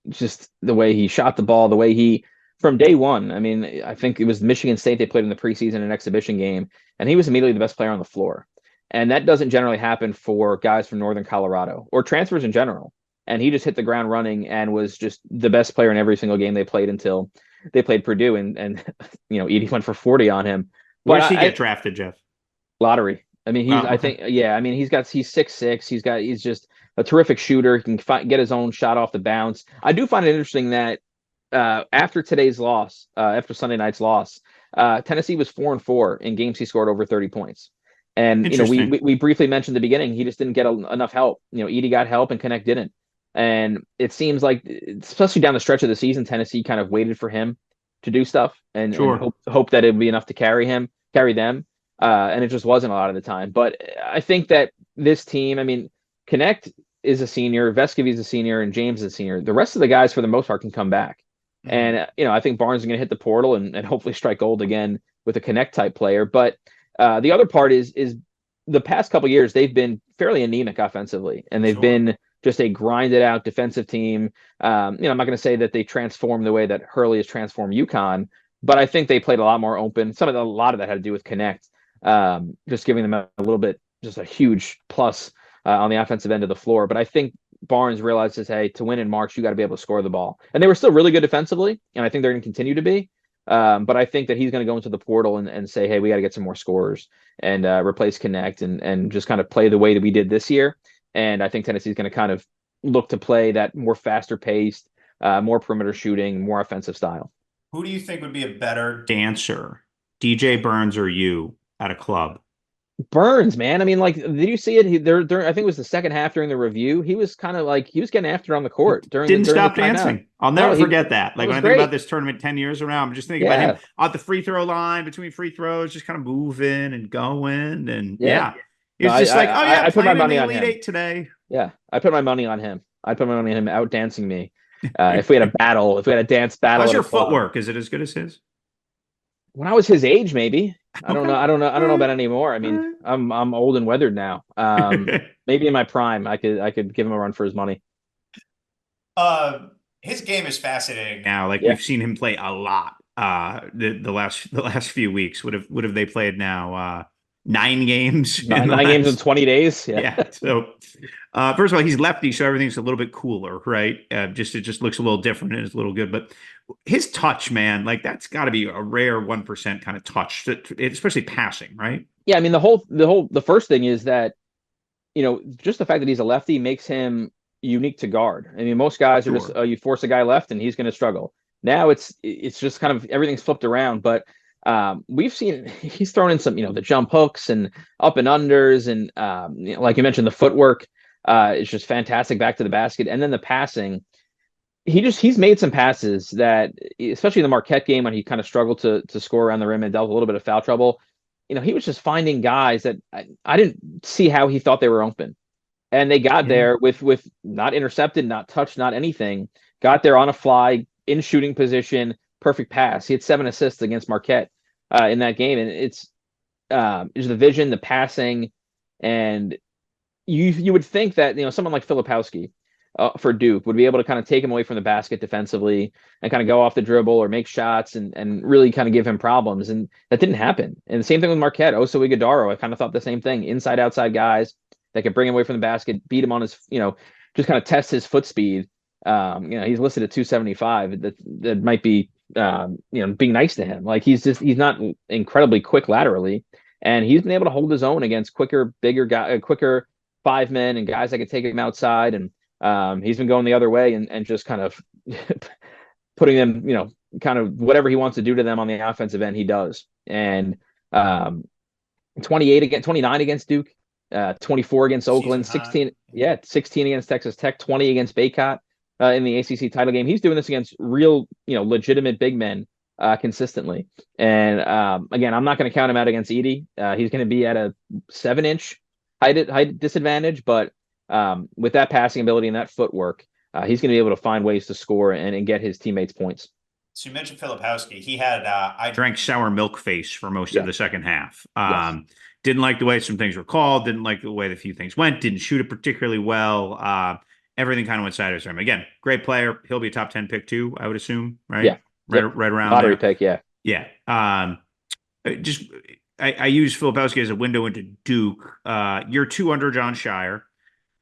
Just the way he shot the ball, the way he from day one. I mean, I think it was Michigan State they played in the preseason an exhibition game, and he was immediately the best player on the floor. And that doesn't generally happen for guys from Northern Colorado or transfers in general. And he just hit the ground running and was just the best player in every single game they played until they played Purdue. And Edey went for 40 on him. Where does he get drafted, Jeff? Lottery. I mean, he's 6'6". He's just a terrific shooter. He can get his own shot off the bounce. I do find it interesting that after today's loss, after Sunday night's loss, Tennessee was 4-4 in games he scored over 30 points. And we briefly mentioned at the beginning he just didn't get enough help. Edey got help and Knecht didn't. And it seems like, especially down the stretch of the season, Tennessee kind of waited for him to do stuff and hope that it would be enough to carry them. And it just wasn't a lot of the time. But I think that this team, I mean, Knecht is a senior, Vescovi's a senior, and James is a senior. The rest of the guys, for the most part, can come back. Mm-hmm. And, I think Barnes is going to hit the portal and hopefully strike gold again with a Knecht type player. But the other part is the past couple of years, they've been fairly anemic offensively, and they've been just a grinded out defensive team. I'm not going to say that they transformed the way that Hurley has transformed UConn, but I think they played a lot more open. A lot of that had to do with Knecht, just giving them a little bit, just a huge plus on the offensive end of the floor. But I think Barnes realizes, hey, to win in March, you got to be able to score the ball. And they were still really good defensively, and I think they're going to continue to be. But I think that he's going to go into the portal and say, hey, we got to get some more scorers and replace Knecht and just kind of play the way that we did this year. And I think Tennessee's going to kind of look to play that more faster paced, more perimeter shooting, more offensive style. Who do you think would be a better dancer, DJ Burns or you at a club? Burns, man. I mean, like, did you see it? I think it was the second half during the review. He was kind of like, he was getting after it on the court didn't stop dancing. I'll never forget that. Like when I think about this tournament 10 years from now, I'm just thinking about him at the free throw line between free throws, just kind of moving and going. And it's just I put my money on him today. Yeah, I put my money on him. I put my money on him out dancing me. If we had a dance battle. How's your footwork? Is it as good as his? When I was his age, maybe. I don't know about anymore. I mean, I'm old and weathered now. Maybe in my prime, I could give him a run for his money. His game is fascinating now. Like we've seen him play a lot. The last few weeks. Would have they played now? 9 games. Nine games in 20 days. Yeah. So, first of all, he's lefty, so everything's a little bit cooler, right? It just looks a little different and it's a little good. But his touch, man, like that's got to be a rare 1% kind of touch, especially passing, right? Yeah, I mean the first thing is that just the fact that he's a lefty makes him unique to guard. I mean, most guys are just you force a guy left and he's going to struggle. Now it's just kind of everything's flipped around, but. We've seen he's thrown in some, the jump hooks and up and unders and like you mentioned, the footwork is just fantastic back to the basket. And then the passing, he's made some passes that, especially in the Marquette game when he kind of struggled to score around the rim and dealt with a little bit of foul trouble. He was just finding guys that I didn't see how he thought they were open. And they got there with not intercepted, not touched, not anything, got there on a fly in shooting position. Perfect pass. He had 7 assists against Marquette in that game, and it's the vision, the passing, and you would think that someone like Filipowski for Duke would be able to kind of take him away from the basket defensively and kind of go off the dribble or make shots and really kind of give him problems, and that didn't happen. And the same thing with Marquette. Oso Ighodaro, I kind of thought the same thing. Inside outside guys that could bring him away from the basket, beat him on his just kind of test his foot speed. He's listed at 275. That might be being nice to him. Like he's not incredibly quick laterally, and he's been able to hold his own against quicker 5 men and guys that could take him outside. And he's been going the other way and just kind of putting them, kind of whatever he wants to do to them on the offensive end, he does. And 29 against Duke, 24 against Oakland, 16 against Texas Tech, 20 against Baycott. In the ACC title game. He's doing this against real, legitimate big men consistently. And again, I'm not going to count him out against Edey. He's going to be at a 7-inch height disadvantage, but with that passing ability and that footwork, he's going to be able to find ways to score and get his teammates points. So you mentioned Filipowski. He had I drank sour milk face for most of the second half. Yes. Didn't like the way some things were called. Didn't like the way the few things went. Didn't shoot it particularly well. Everything kind of went sideways for him. Again, great player. He'll be a top 10 pick too, I would assume. Right? Yeah. Right around lottery there. pick. Yeah. Yeah. I use Filipowski as a window into Duke. Year 2 under John Shire.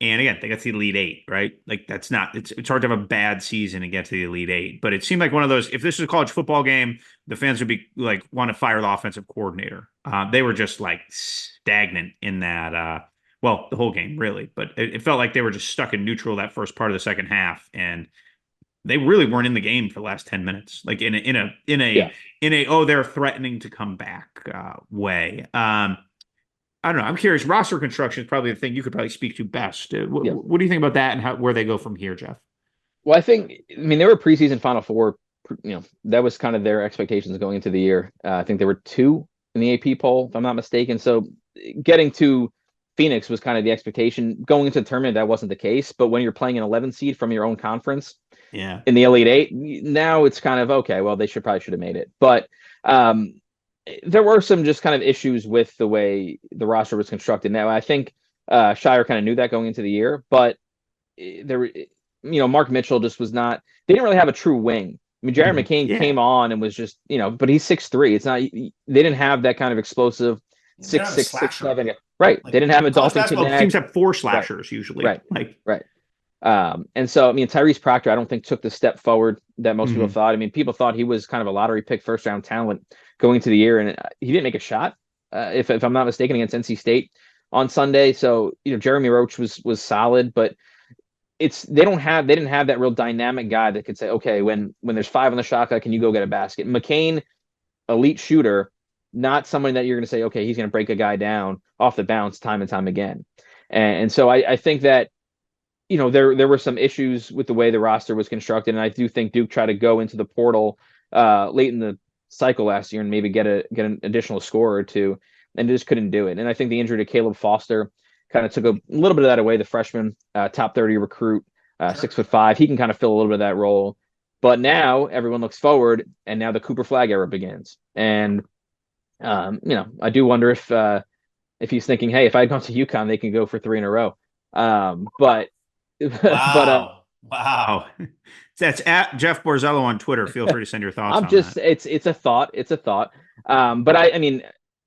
And again, they got to the Elite Eight, right? Like it's hard to have a bad season and get to the Elite Eight. But it seemed like one of those, if this was a college football game, the fans would be like, want to fire the offensive coordinator. They were just like stagnant in that, well, the whole game really, but it felt like they were just stuck in neutral that first part of the second half. And they really weren't in the game for the last 10 minutes, like in a oh, they're threatening to come back way. I don't know. I'm curious. Roster construction is probably the thing you could probably speak to best. What do you think about that and where they go from here, Jeff? Well, they were preseason Final Four. That was kind of their expectations going into the year. I think there were 2 in the AP poll, if I'm not mistaken. So getting to Phoenix was kind of the expectation. Going into the tournament, that wasn't the case. But when you're playing an 11 seed from your own conference, in the Elite Eight, now it's kind of okay. Well, they should have made it, but there were some just kind of issues with the way the roster was constructed. Now, I think Shire kind of knew that going into the year, but Mark Mitchell just was not. They didn't really have a true wing. I mean, Jared McCain came on and was just, but he's 6'3". It's not. They didn't have that kind of explosive 6'6", 6'7". Right. They didn't have a Dalton Knecht. Teams have 4 slashers usually. Right. And so, Tyrese Proctor, I don't think took the step forward that most people thought. People thought he was kind of a lottery pick, first round talent going into the year, and he didn't make a shot, if I'm not mistaken, against NC State on Sunday. So, Jeremy Roach was solid, but they didn't have that real dynamic guy that could say, okay, when there's 5 on the shot clock, can you go get a basket? McCain, elite shooter, not someone that you're going to say, okay, he's going to break a guy down off the bounce time and time again. And so I think that, there were some issues with the way the roster was constructed. And I do think Duke tried to go into the portal late in the cycle last year and maybe get an additional score or 2, and just couldn't do it. And I think the injury to Caleb Foster kind of took a little bit of that away. The freshman, top 30 recruit, 6'5", he can kind of fill a little bit of that role. But now everyone looks forward, and now the Cooper Flagg era begins. And I do wonder if he's thinking, hey, if I had gone to UConn, they can go for 3 in a row. But wow. That's at Jeff Borzello on Twitter. Feel free to send your thoughts. It's a thought. It's a thought. But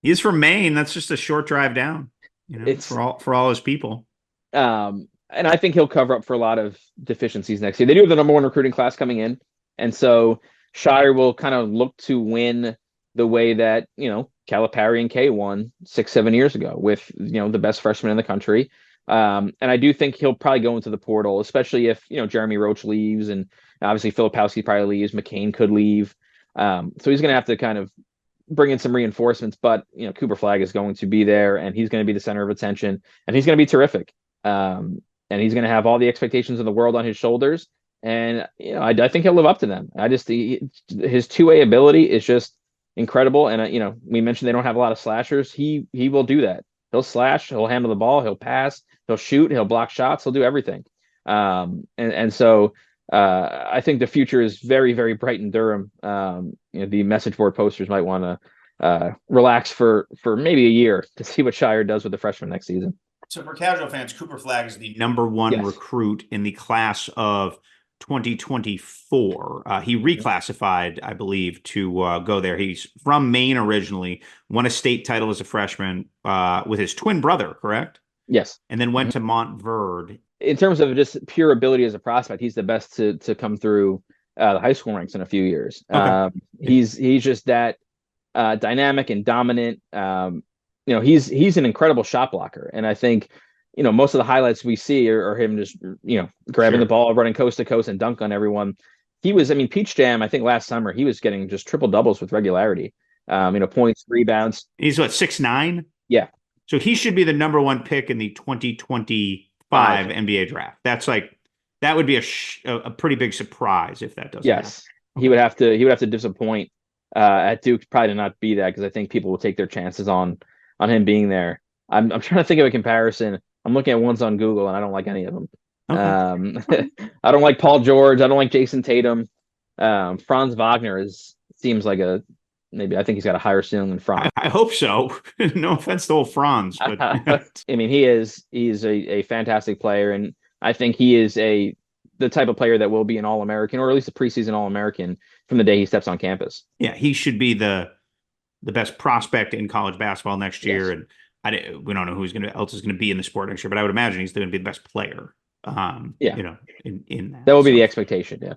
he's from Maine. That's just a short drive down. It's for all his people. And I think he'll cover up for a lot of deficiencies next year. They do have the number 1 recruiting class coming in, and so Shire will kind of look to win the way that Calipari and K won 6-7 years ago with the best freshman in the country. And I do think he'll probably go into the portal, especially if Jeremy Roach leaves, and obviously Filipowski probably leaves. McCain could leave, so he's going to have to kind of bring in some reinforcements. But Cooper Flagg is going to be there, and he's going to be the center of attention, and he's going to be terrific. And he's going to have all the expectations in the world on his shoulders, and I think he'll live up to them. His 2A ability is just incredible, and we mentioned they don't have a lot of slashers. He will do that. He'll slash, he'll handle the ball, he'll pass, he'll shoot, he'll block shots, he'll do everything. So I think the future is very, very bright in Durham. The message board posters might want to relax for maybe a year to see what Shire does with the freshman next season. So for casual fans, Cooper Flagg is the number 1 recruit in the class of 2024. He reclassified, I believe, to go there. He's from Maine originally, won a state title as a freshman with his twin brother, correct? Yes. And then went to Montverde. In terms of just pure ability as a prospect, he's the best to come through the high school ranks in a few years. Okay. He's just that dynamic and dominant. He's an incredible shot blocker. And I think most of the highlights we see are him just, grabbing the ball, running coast to coast and dunk on everyone. He was, Peach Jam, I think last summer, he was getting just triple doubles with regularity. Points, rebounds. He's what, 6'9"? Yeah. So he should be the number 1 pick in the 2025 NBA draft. That's that would be a pretty big surprise if that doesn't happen. He would have to disappoint at Duke, probably to not be that, because I think people will take their chances on him being there. I'm trying to think of a comparison. I'm looking at ones on Google, and I don't like any of them. Okay. I don't like Paul George. I don't like Jason Tatum. Franz Wagner seems like maybe I think he's got a higher ceiling than Franz. I hope so. No offense to old Franz, but I mean, he's a fantastic player, and I think he is the type of player that will be an All-American, or at least a preseason All-American from the day he steps on campus. yeah, he should be the best prospect in college basketball next year. Yes. And we don't know else is going to be in the sport next year, but I would imagine he's going to be the best player. Yeah. In that. That will be the expectation. Yeah.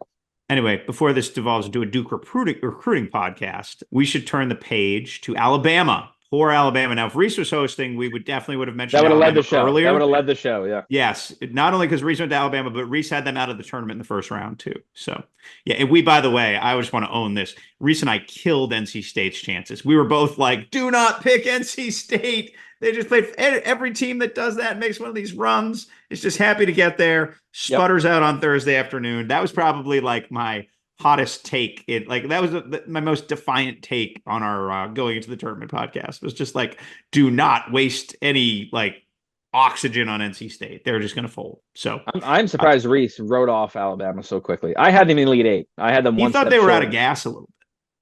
Anyway, before this devolves into a Duke recruiting podcast, we should turn the page to Alabama. Poor Alabama. Now, if Reese was hosting, we would have mentioned that would have led Alabama the show earlier. That would have led the show. Yeah. Yes, not only because Reese went to Alabama, but Reese had them out of the tournament in the first round too. So, yeah. And by the way, I just want to own this. Reese and I killed NC State's chances. We were both like, "Do not pick NC State." They just played every team that does that makes one of these runs. It's just happy to get there. Sputters out on Thursday afternoon. That was probably like my hottest take. That was my most defiant take on our going into the tournament podcast. It was just like, do not waste any oxygen on NC State. They're just going to fold. So I'm surprised Reese wrote off Alabama so quickly. I had them in Elite Eight. I had them. He thought they were out of gas a little bit.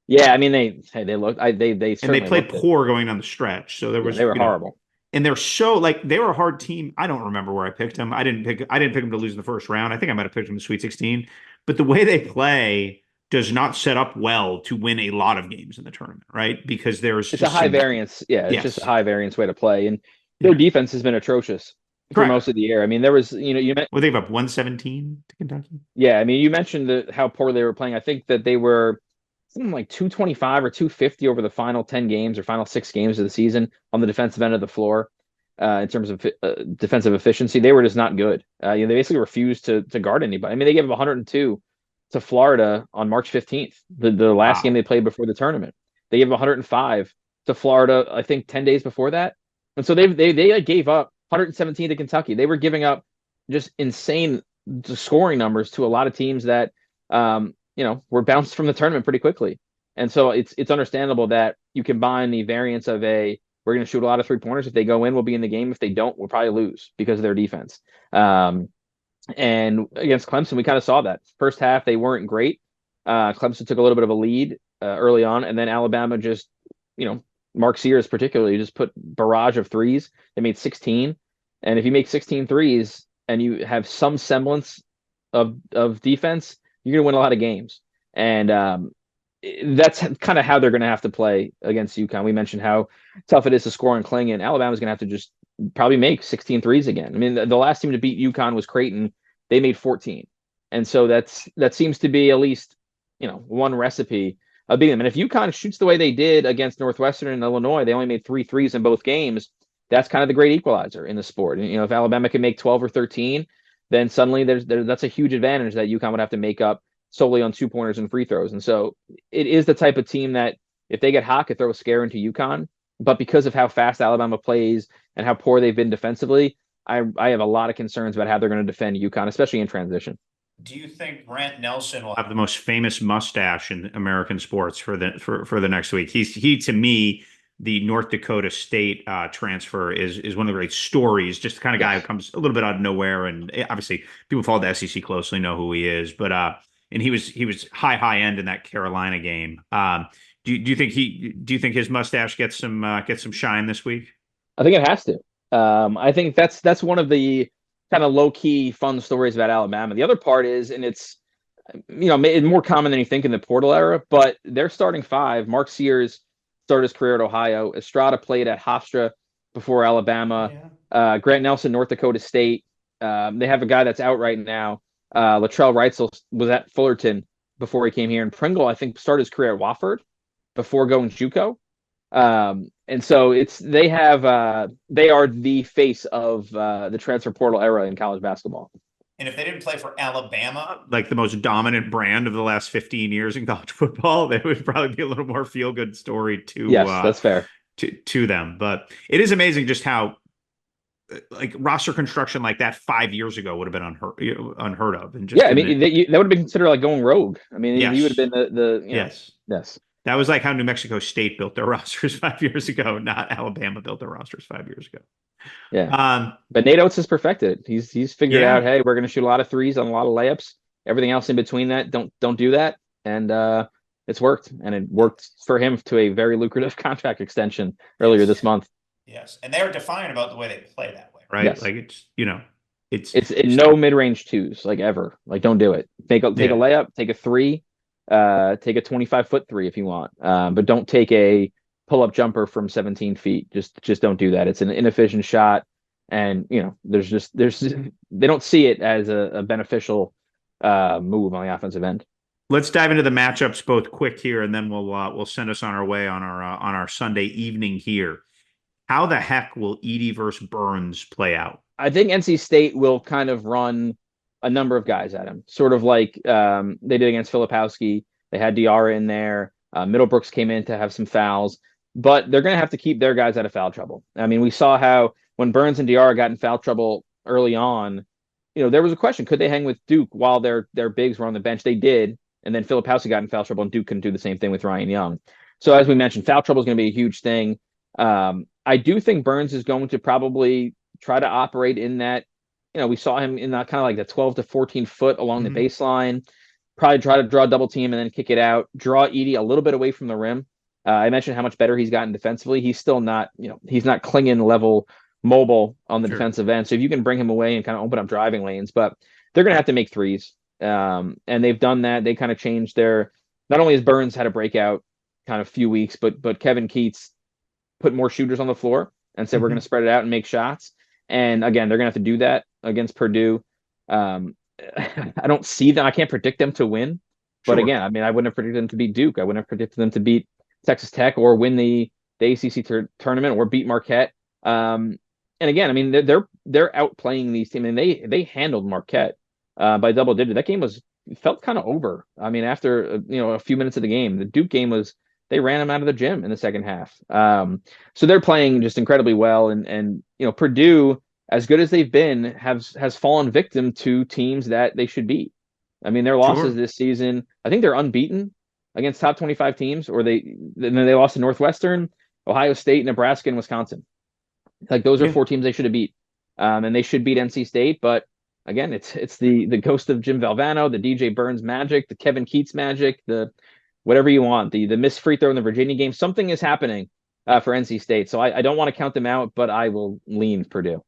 Yeah, I mean they looked. They and they played poor going down the stretch. So they were horrible. And they're so they were a hard team. I don't remember where I picked them. I didn't pick them to lose in the first round. I think I might have picked them in the Sweet 16. But the way they play does not set up well to win a lot of games in the tournament, right? Because it's a high variance. Yeah, it's just a high variance way to play, and their defense has been atrocious for most of the year. I mean, there was you meant they gave up 117 to Kentucky. Yeah, I mean, you mentioned how poor they were playing. I think that they were something like 225 or 250 over the final 10 games or final 6 games of the season on the defensive end of the floor. In terms of defensive efficiency, they were just not good. They basically refused to guard anybody. I mean, they gave up 102 to Florida on March 15th, the last game they played before the tournament. They gave up 105 to Florida, I think 10 days before that. And so they gave up 117 to Kentucky. They were giving up just insane scoring numbers to a lot of teams that were bounced from the tournament pretty quickly. And so it's understandable that you combine the variance of we're going to shoot a lot of 3-pointers. If they go in, we'll be in the game. If they don't, we'll probably lose because of their defense. And against Clemson, we kind of saw that. First half, they weren't great. Clemson took a little bit of a lead early on, and then Alabama just, Mark Sears particularly, just put barrage of threes. They made 16. And if you make 16 threes and you have some semblance of defense, you're going to win a lot of games. And that's kind of how they're going to have to play against UConn. We mentioned how tough it is to score on Clingan. Alabama's going to have to just probably make 16 threes again. I mean, the last team to beat UConn was Creighton. They made 14. And so that seems to be at least, one recipe of beating them. And if UConn shoots the way they did against Northwestern and Illinois, they only made 3 threes in both games. That's kind of the great equalizer in the sport. And, if Alabama can make 12 or 13, then suddenly that's a huge advantage that UConn would have to make up solely on 2-pointers and free throws. And so it is the type of team that if they get hot, could throw a scare into UConn. But because of how fast Alabama plays and how poor they've been defensively, I have a lot of concerns about how they're going to defend UConn, especially in transition. Do you think Grant Nelson will have the most famous mustache in American sports for the next week? He to me, the North Dakota State transfer is one of the great stories. Just the kind of guy who comes a little bit out of nowhere, and obviously people who follow the SEC closely know who he is. But and he was high end in that Carolina game. Do you think his mustache gets some shine this week? I think it has to. I think that's one of the kind of low key fun stories about Alabama. The other part is, and it's more common than you think in the portal era, but their starting 5, Mark Sears started his career at Ohio. Estrada played at Hofstra before Alabama. Yeah. Grant Nelson, North Dakota State. They have a guy that's out right now. Latrell Reitzel was at Fullerton before he came here, and Pringle, I think, started his career at Wofford before going JUCO. And so they are the face of the transfer portal era in college basketball. And if they didn't play for Alabama, like the most dominant brand of the last 15 years in college football, they would probably be a little more feel-good story to that's fair to them. But it is amazing just how roster construction like that 5 years ago would have been unheard of. And just that would have been considered like going rogue. I mean, you would have been the yes. That was like how New Mexico State built their rosters 5 years ago, not Alabama built their rosters 5 years ago. Yeah. But Nate Oates has perfected it. He's figured out, hey, we're going to shoot a lot of threes on a lot of layups. Everything else in between that, don't do that. And it's worked. And it worked for him to a very lucrative contract extension earlier this month. Yes. And they were defiant about the way they play that way. Right. Yes. Like it's no mid-range twos, like ever. Like, don't do it. Take a layup, take a three, take a 25-foot three if you want. But don't take a pull-up jumper from 17 feet. Just don't do that. It's an inefficient shot. And, there's they don't see it as a beneficial move on the offensive end. Let's dive into the matchups both quick here, and then we'll send us on our way on our Sunday evening here. How the heck will Edey versus Burns play out? I think NC State will kind of run a number of guys at him, sort of like they did against Filipowski. They had Diarra in there. Middlebrooks came in to have some fouls, but they're going to have to keep their guys out of foul trouble. I mean, we saw how when Burns and Diarra got in foul trouble early on, there was a question, could they hang with Duke while their bigs were on the bench? They did, and then Filipowski got in foul trouble, and Duke couldn't do the same thing with Ryan Young. So as we mentioned, foul trouble is going to be a huge thing. I do think Burns is going to probably try to operate in that. We saw him in that kind of like the 12 to 14 foot along the baseline, probably try to draw a double team and then kick it out, draw Edey a little bit away from the rim. I mentioned how much better he's gotten defensively. He's still not, he's not Clingan level mobile on the defensive end. So if you can bring him away and kind of open up driving lanes, but they're going to have to make threes. And they've done that. They kind of changed not only has Burns had a breakout kind of few weeks, but Kevin Keats put more shooters on the floor and said, we're going to spread it out and make shots. And again, they're going to have to do that against Purdue. I don't see them. I can't predict them to win. But again, I mean, I wouldn't have predicted them to beat Duke. I wouldn't have predicted them to beat Texas Tech or win the ACC tournament or beat Marquette. And again, I mean, they're outplaying these teams. I mean, they handled Marquette by double digit. That game felt kind of over. I mean, after a few minutes of the game, the Duke game they ran them out of the gym in the second half. So they're playing just incredibly well. And Purdue, as good as they've been, has fallen victim to teams that they should beat. I mean, their losses this season, I think they're unbeaten against top 25 teams, or they lost to Northwestern, Ohio State, Nebraska, and Wisconsin. Like, those are 4 teams they should have beat. And they should beat NC State. But again, it's the ghost of Jim Valvano, the DJ Burns magic, the Kevin Keats magic, the whatever you want, the missed free throw in the Virginia game. Something is happening for NC State. So I don't want to count them out, but I will lean Purdue.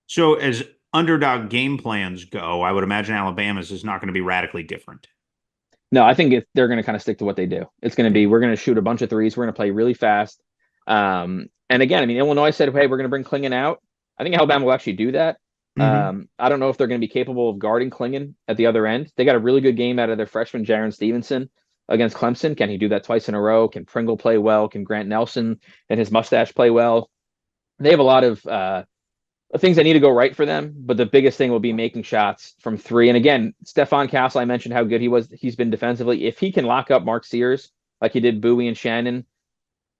So as underdog game plans go, I would imagine Alabama's is not going to be radically different. No, I think they're going to kind of stick to what they do. It's going to be, we're going to shoot a bunch of threes. We're going to play really fast. And again, I mean, Illinois said, hey, we're going to bring Clingan out. I think Alabama will actually do that. I don't know if they're going to be capable of guarding Clingan at the other end. They got a really good game out of their freshman, Jaron Stevenson, against Clemson. Can he do that twice in a row? Can Pringle play well? Can Grant Nelson and his mustache play well? They have a lot of things that need to go right for them, but the biggest thing will be making shots from three. And again, Stephon Castle, I mentioned how good he's been defensively. If he can lock up Mark Sears like he did Bowie and Shannon,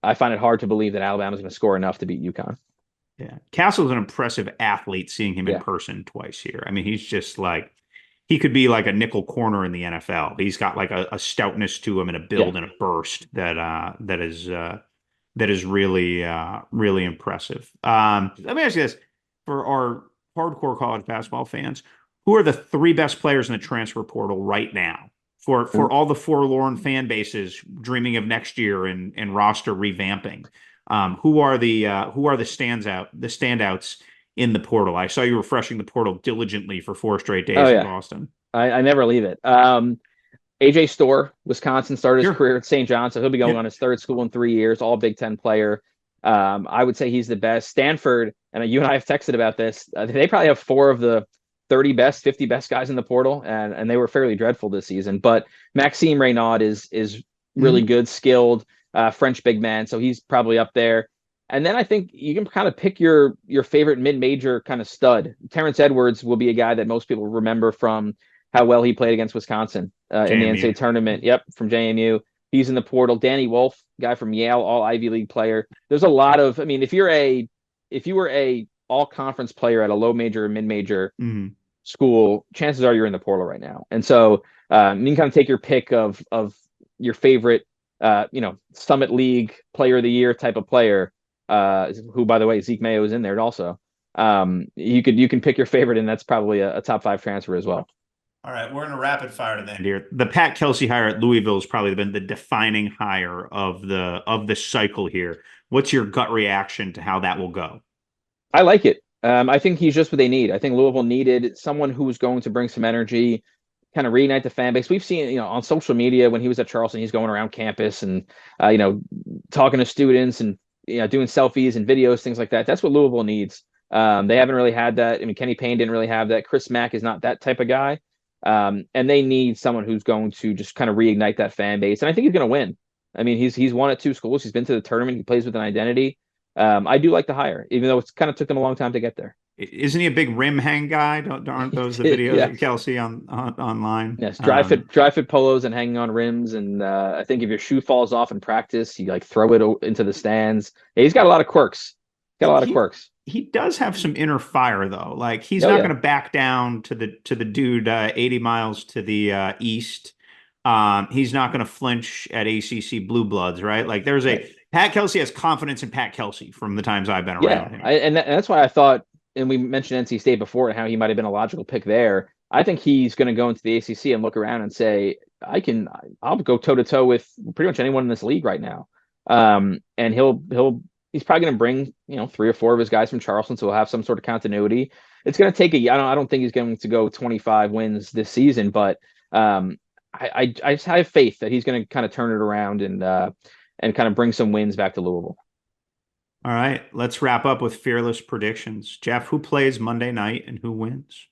I find it hard to believe that Alabama's going to score enough to beat UConn. Yeah. Castle's an impressive athlete, seeing him in person twice here. I mean, he's just like, he could be like a nickel corner in the NFL. He's got like a stoutness to him and a build and a burst that is really, really impressive. Let me ask you this. For our hardcore college basketball fans, who are the 3 best players in the transfer portal right now? For all the forlorn fan bases dreaming of next year and roster revamping, who are the standouts in the portal? I saw you refreshing the portal diligently for 4 straight days in Boston. I never leave it. AJ Storr, Wisconsin, started his career at St. John, so he'll be going on his 3rd school in 3 years, all Big Ten player. I would say he's the best. Stanford, and you and I have texted about this, they probably have 4 of the 30 best, 50 best guys in the portal, and they were fairly dreadful this season. But Maxime Reynaud is really good, skilled, French big man, so he's probably up there. And then I think you can kind of pick your favorite mid-major kind of stud. Terrence Edwards will be a guy that most people remember from how well he played against Wisconsin in the NCAA tournament. Yep, from JMU. He's in the portal. Danny Wolf, guy from Yale, all Ivy League player. There's a lot of, I mean, if you were a all conference player at a low major or mid-major school, chances are you're in the portal right now. And so you can kind of take your pick of your favorite Summit League Player of the Year type of player, who, by the way, Zeke Mayo is in there also. You can pick your favorite, and that's probably a top 5 transfer as well. All right, we're in a rapid fire today. Here, the Pat Kelsey hire at Louisville has probably been the defining hire of the cycle here. What's your gut reaction to how that will go? I like it. I think he's just what they need. I think Louisville needed someone who's going to bring some energy, kind of reignite the fan base. We've seen, on social media when he was at Charleston, he's going around campus and, talking to students and, doing selfies and videos, things like that. That's what Louisville needs. They haven't really had that. I mean, Kenny Payne didn't really have that. Chris Mack is not that type of guy. And they need someone who's going to just kind of reignite that fan base. And I think he's going to win. I mean, he's won at 2 schools. He's been to the tournament. He plays with an identity. I do like the hire, even though it's kind of took them a long time to get there. Isn't he a big rim hang guy? Aren't those the videos of Kelsey online? Yes, dry fit polos and hanging on rims. And I think if your shoe falls off in practice, you throw it into the stands. Yeah, he's got a lot of quirks. He does have some inner fire though. Like he's not going to back down to the dude 80 miles to the east. He's not going to flinch at ACC blue bloods, right? Like Pat Kelsey has confidence in Pat Kelsey from the times I've been around him. And that's why I thought, and we mentioned NC State before and how he might have been a logical pick there. I think he's going to go into the ACC and look around and say, I'll go toe to toe with pretty much anyone in this league right now. And he's probably going to bring, 3 or 4 of his guys from Charleston, so he'll have some sort of continuity. It's going to take I don't think he's going to go 25 wins this season, but I just have faith that he's going to kind of turn it around and kind of bring some wins back to Louisville. All right, let's wrap up with fearless predictions. Jeff, who plays Monday night and who wins?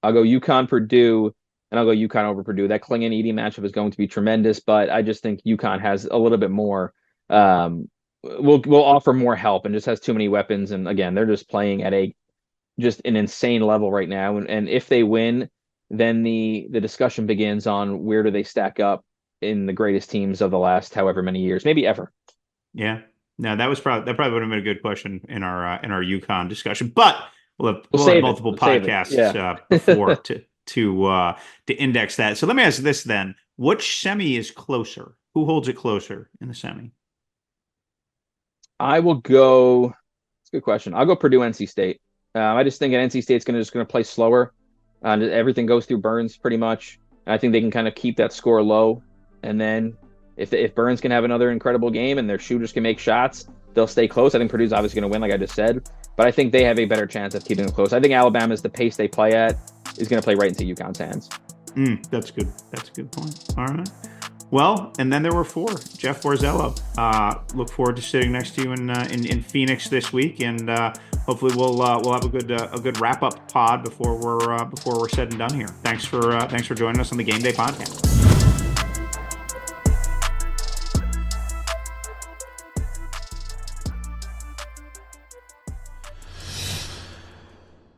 I'll go UConn Purdue, and I'll go UConn over Purdue. That Clingan Edey matchup is going to be tremendous, but I just think UConn has a little bit more. Will offer more help and just has too many weapons. And again, they're just playing at an insane level right now. And if they win, then the discussion begins on where do they stack up in the greatest teams of the last however many years, maybe ever. Yeah. No, that probably would have been a good question in our UConn discussion, but we'll have multiple podcasts before to index that. So let me ask this then: which semi is closer? Who holds it closer in the semi? I will go. It's a good question. I'll go Purdue, NC State. I just think that NC State's going to play slower. Everything goes through Burns pretty much. And I think they can kind of keep that score low, and then if Burns can have another incredible game and their shooters can make shots, they'll stay close. I think Purdue's obviously going to win, like I just said, but I think they have a better chance of keeping it close. I think Alabama's the pace they play at is going to play right into UConn's hands. That's good. That's a good point. All right. Well, and then there were 4. Jeff Borzello. Look forward to sitting next to you in Phoenix this week, and hopefully we'll have a good wrap up pod before we're said and done here. Thanks for joining us on the GameDay podcast.